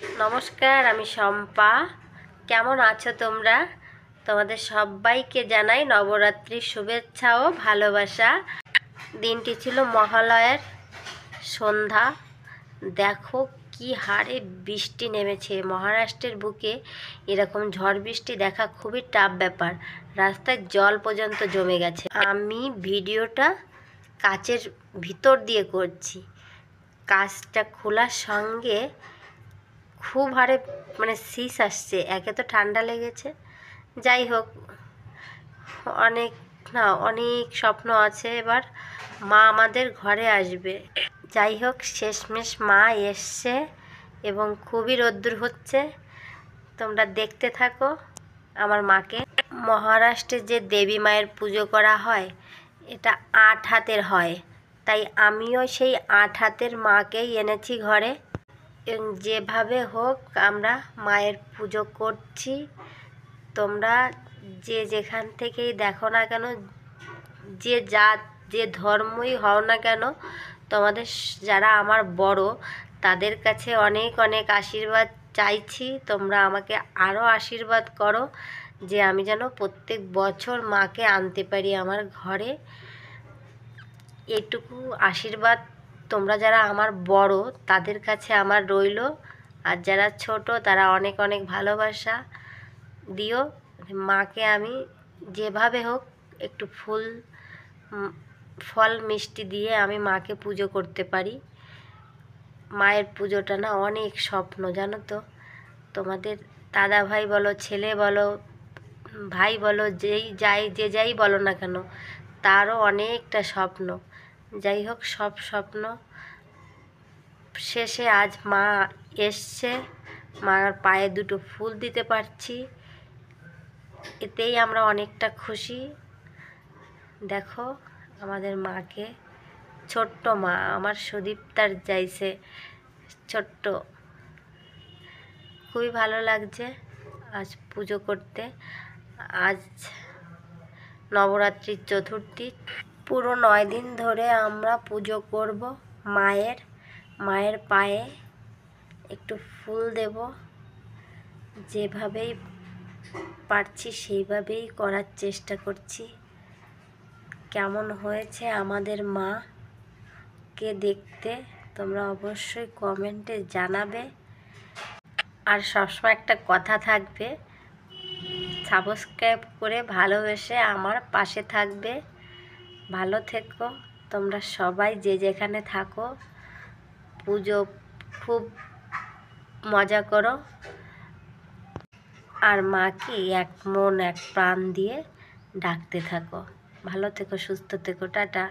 নমস্কার, আমি শম্পা। কেমন আছো তোমরা? তোমাদের সবাইকে জানাই নবরাত্রির শুভেচ্ছা ও ভালোবাসা। দিনটি ছিল মহালয়ার সন্ধ্যা। দেখো কি হারে বৃষ্টি নেমেছে। মহারাষ্ট্রের বুকে এরকম ঝড় বৃষ্টি দেখা খুবই টাফ ব্যাপার। রাস্তায় জল পর্যন্ত জমে গেছে। আমি ভিডিওটা কাচের ভিতর দিয়ে করছি। কাচটা খোলার সঙ্গে খুব হারে শীষ আসছে। একে তো ঠান্ডা লেগেছে। যাই হোক, অনেক স্বপ্ন আছে। এবার মা আমাদের ঘরে আসবে। যাই হোক, শেষমেশ মা এসছে এবং খুবই রোদ্দুর হচ্ছে। তোমরা দেখতে থাকো আমার মাকে। মহারাষ্ট্রে যে দেবী মায়ের পুজো করা হয়, এটা 8 হাতের হয়। তাই আমিও সেই 8 হাতের মাকেই এনেছি ঘরে। যেভাবে হোক আমরা মায়ের পুজো করছি। তোমরা যে যেখান থেকেই দেখো না কেন, যে জাত যে ধর্মই হও না কেন, তোমাদের যারা আমার বড় তাদের কাছে অনেক অনেক আশীর্বাদ চাইছি। তোমরা আমাকে আরও আশীর্বাদ করো যে আমি যেন প্রত্যেক বছর মাকে আনতে পারি আমার ঘরে। এইটুকু আশীর্বাদ তোমরা যারা আমার বড় তাদের কাছে আমার রইল। আর যারা ছোট তারা অনেক অনেক ভালোবাসা দিও। মাকে আমি যেভাবে হোক একটু ফল মিষ্টি দিয়ে আমি মাকে পুজো করতে পারি। মায়ের পুজোটা না অনেক স্বপ্ন, জানো তো। তোমাদের দাদা ভাই বলো, ছেলে বলো, ভাই বলো, যে যাই বলো না কেন, তারও অনেকটা স্বপ্ন। যাই হোক, সব স্বপ্ন শেষে আজ মা এসছে। মার পায়ে দুটো ফুল দিতে পারছি, এতেই আমরা অনেকটা খুশি। দেখো আমাদের মাকে, ছোট্ট মা আমার সুদীপ্তার যাইছে ছোট্ট। খুবই ভালো লাগছে আজ পুজো করতে। আজ নবরাত্রির চতুর্থী। পুরো 9 দিন ধরে আমরা পুজো করব মায়ের পায়ে একটু ফুল দেব। যেভাবেই পারছি সেইভাবেই করার চেষ্টা করছি। কেমন হয়েছে আমাদের মাকে দেখতে তোমরা অবশ্যই কমেন্টে জানাবে। আর সবসময় একটা কথা থাকবে, সাবস্ক্রাইব করে ভালোবেসে আমার পাশে থাকবে। ভালো থেকো তোমরা সবাই, যে যেখানে থাকো। পুজো খুব মজা করো আর মাকে এক মন এক প্রাণ দিয়ে ডাকতে থাকো। ভালো থেকো, সুস্থ থেকো, টাটা।